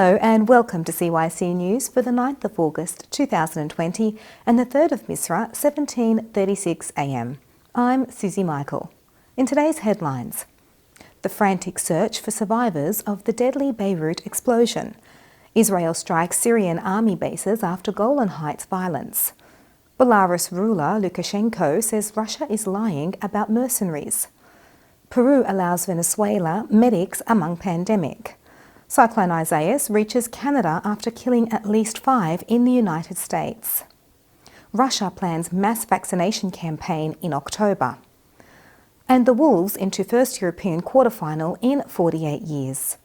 Hello and welcome to CYC News for the 9th of August 2020 and the 3rd of Misra 17:36 a.m. I'm Susie Michael. In today's headlines, the frantic search for survivors of the deadly Beirut explosion. Israel strikes Syrian army bases after Golan Heights violence. Belarus ruler Lukashenko says Russia is lying about mercenaries. Peru allows Venezuela medics among pandemic. Cyclone Isaias reaches Canada after killing at least 5 in the United States. Russia plans mass vaccination campaign in October. And the Wolves into first European quarterfinal in 48 years.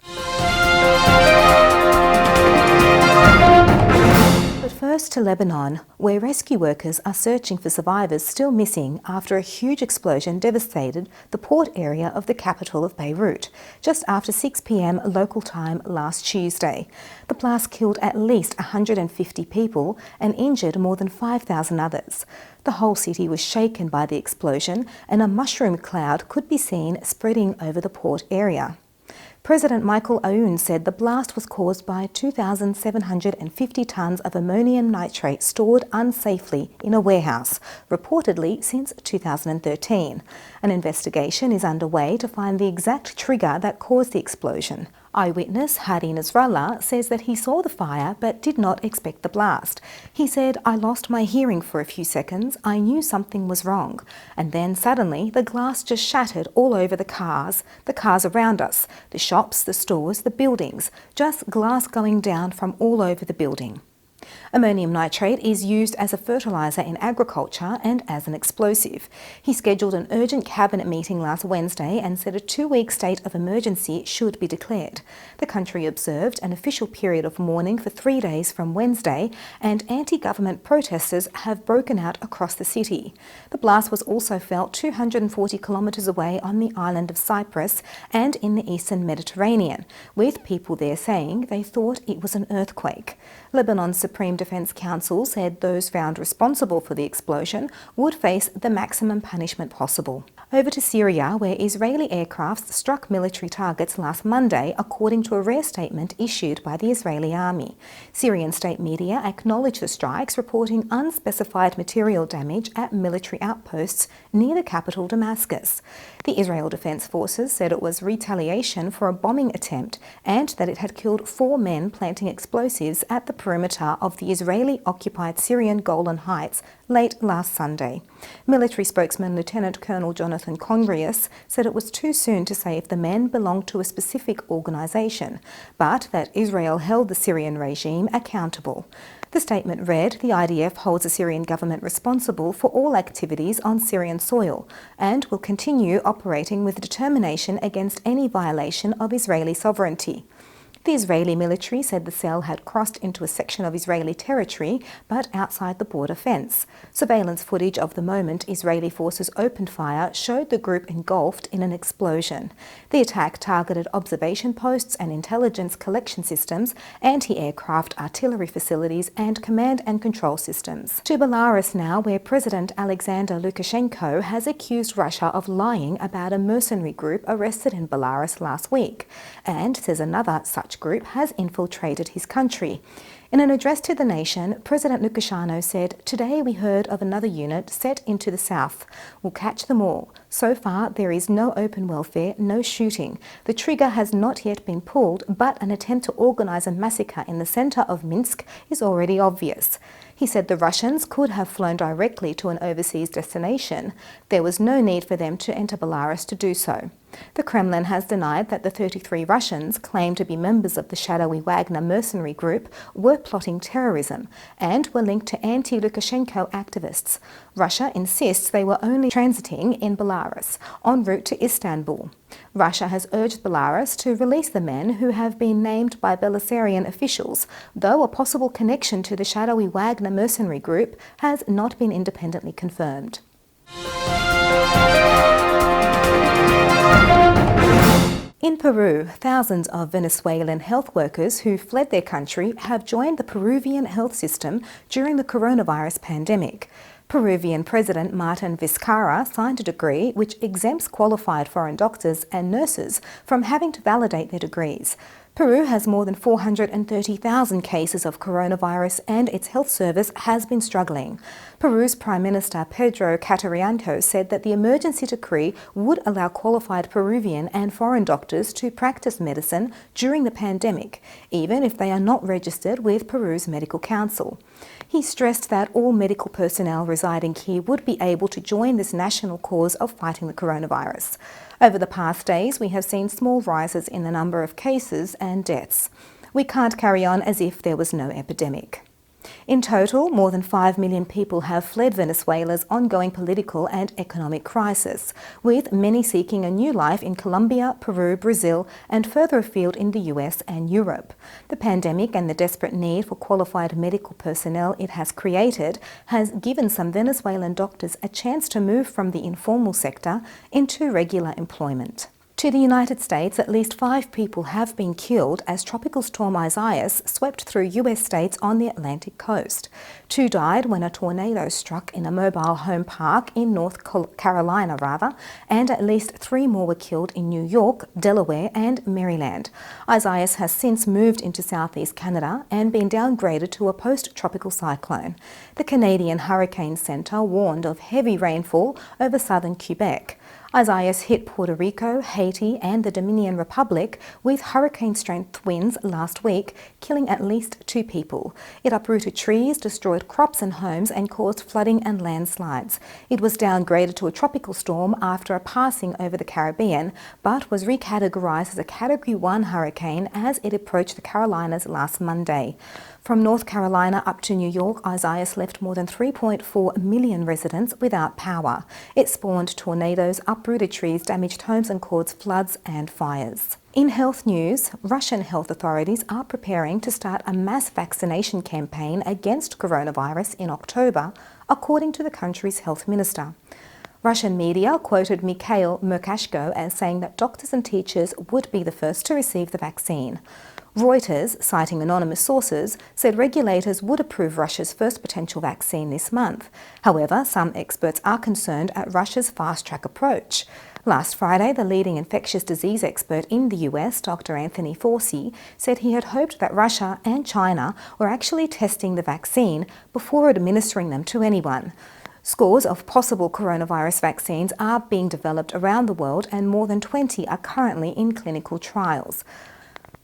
But first to Lebanon, where rescue workers are searching for survivors still missing after a huge explosion devastated the port area of the capital of Beirut, just after 6 p.m. local time last Tuesday. The blast killed at least 150 people and injured more than 5,000 others. The whole city was shaken by the explosion, and a mushroom cloud could be seen spreading over the port area. President Michael Aoun said the blast was caused by 2,750 tonnes of ammonium nitrate stored unsafely in a warehouse, reportedly since 2013. An investigation is underway to find the exact trigger that caused the explosion. Eyewitness Hadi Nasrallah says that he saw the fire but did not expect the blast. He said, "I lost my hearing for a few seconds. I knew something was wrong. And then suddenly the glass just shattered all over the cars around us, the shops, the stores, the buildings, just glass going down from all over the building." Ammonium nitrate is used as a fertiliser in agriculture and as an explosive. He scheduled an urgent cabinet meeting last Wednesday and said a 2-week state of emergency should be declared. The country observed an official period of mourning for 3 days from Wednesday, and anti-government protesters have broken out across the city. The blast was also felt 240 kilometres away on the island of Cyprus and in the eastern Mediterranean, with people there saying they thought it was an earthquake. Lebanon's Supreme Defence Council said those found responsible for the explosion would face the maximum punishment possible. Over to Syria, where Israeli aircraft struck military targets last Monday, according to a rare statement issued by the Israeli army. Syrian state media acknowledged the strikes, reporting unspecified material damage at military outposts near the capital Damascus. The Israel Defense Forces said it was retaliation for a bombing attempt and that it had killed 4 men planting explosives at the perimeter of the Israeli-occupied Syrian Golan Heights late last Sunday. Military spokesman Lieutenant Colonel Jonathan Congrius said it was too soon to say if the men belonged to a specific organisation, but that Israel held the Syrian regime accountable. The statement read, "The IDF holds the Syrian government responsible for all activities on Syrian soil and will continue operating with determination against any violation of Israeli sovereignty." The Israeli military said the cell had crossed into a section of Israeli territory, but outside the border fence. Surveillance footage of the moment Israeli forces opened fire showed the group engulfed in an explosion. The attack targeted observation posts and intelligence collection systems, anti-aircraft artillery facilities, and command and control systems. To Belarus now, where President Alexander Lukashenko has accused Russia of lying about a mercenary group arrested in Belarus last week, and says another such group has infiltrated his country. In an address to the nation, President Lukashenko said, "Today we heard of another unit set into the south. We'll catch them all. So far there is no open welfare, no shooting. The trigger has not yet been pulled, but an attempt to organise a massacre in the centre of Minsk is already obvious." He said the Russians could have flown directly to an overseas destination. There was no need for them to enter Belarus to do so. The Kremlin has denied that the 33 Russians, claimed to be members of the shadowy Wagner mercenary group, were plotting terrorism and were linked to anti-Lukashenko activists. Russia insists they were only transiting in Belarus, en route to Istanbul. Russia has urged Belarus to release the men who have been named by Belarusian officials, though a possible connection to the shadowy Wagner mercenary group has not been independently confirmed. In Peru, thousands of Venezuelan health workers who fled their country have joined the Peruvian health system during the coronavirus pandemic. Peruvian President Martin Vizcarra signed a decree which exempts qualified foreign doctors and nurses from having to validate their degrees. Peru has more than 430,000 cases of coronavirus and its health service has been struggling. Peru's Prime Minister Pedro Caterianco said that the emergency decree would allow qualified Peruvian and foreign doctors to practice medicine during the pandemic, even if they are not registered with Peru's Medical Council. He stressed that all medical personnel residing here would be able to join this national cause of fighting the coronavirus. Over the past days, we have seen small rises in the number of cases and deaths. We can't carry on as if there was no epidemic. In total, more than 5 million people have fled Venezuela's ongoing political and economic crisis, with many seeking a new life in Colombia, Peru, Brazil, and further afield in the US and Europe. The pandemic and the desperate need for qualified medical personnel it has created has given some Venezuelan doctors a chance to move from the informal sector into regular employment. To the United States, at least 5 people have been killed as Tropical Storm Isaias swept through US states on the Atlantic coast. 2 died when a tornado struck in a mobile home park in North Carolina, and at least 3 more were killed in New York, Delaware and Maryland. Isaias has since moved into southeast Canada and been downgraded to a post-tropical cyclone. The Canadian Hurricane Centre warned of heavy rainfall over southern Quebec. Isaias hit Puerto Rico, Haiti and the Dominican Republic with hurricane-strength winds last week, killing at least 2 people. It uprooted trees, destroyed crops and homes and caused flooding and landslides. It was downgraded to a tropical storm after a passing over the Caribbean, but was recategorized as a Category 1 hurricane as it approached the Carolinas last Monday. From North Carolina up to New York, Isaias left more than 3.4 million residents without power. It spawned tornadoes, uprooted trees, damaged homes and caused floods and fires. In health news, Russian health authorities are preparing to start a mass vaccination campaign against coronavirus in October, according to the country's health minister. Russian media quoted Mikhail Murkashko as saying that doctors and teachers would be the first to receive the vaccine. Reuters, citing anonymous sources, said regulators would approve Russia's first potential vaccine this month. However, some experts are concerned at Russia's fast-track approach. Last Friday, the leading infectious disease expert in the US, Dr. Anthony Fauci, said he had hoped that Russia and China were actually testing the vaccine before administering them to anyone. Scores of possible coronavirus vaccines are being developed around the world and more than 20 are currently in clinical trials.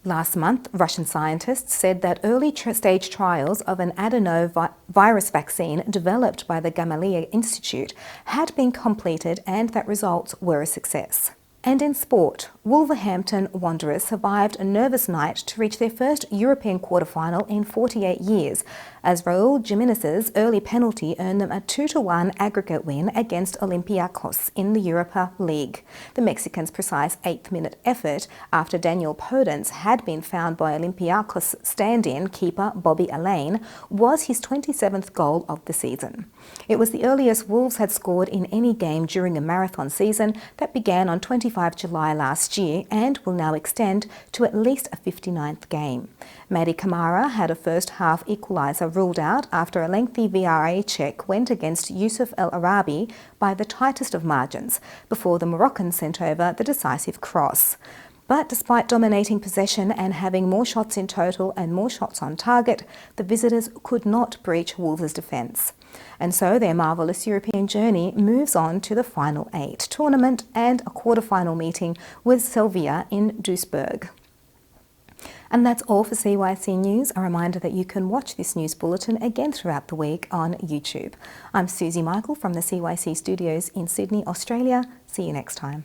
Last month, Russian scientists said that early-stage trials of an adenovirus vaccine developed by the Gamaleya Institute had been completed and that results were a success. And in sport, Wolverhampton Wanderers survived a nervous night to reach their first European quarter-final in 48 years, as Raul Jimenez's early penalty earned them a 2-1 aggregate win against Olympiacos in the Europa League. The Mexicans' precise 8th-minute effort, after Daniel Podence had been found by Olympiacos stand-in keeper Bobby Alain, was his 27th goal of the season. It was the earliest Wolves had scored in any game during a marathon season that began on 25 July last year and will now extend to at least a 59th game. Mady Camara had a first-half equaliser ruled out after a lengthy VAR check went against Yusuf El Arabi by the tightest of margins, before the Moroccan sent over the decisive cross. But despite dominating possession and having more shots in total and more shots on target, the visitors could not breach Wolves' defence. And so their marvellous European journey moves on to the Final 8 tournament and a quarter-final meeting with Sevilla in Duisburg. And that's all for CYC News. A reminder that you can watch this news bulletin again throughout the week on YouTube. I'm Susie Michael from the CYC studios in Sydney, Australia. See you next time.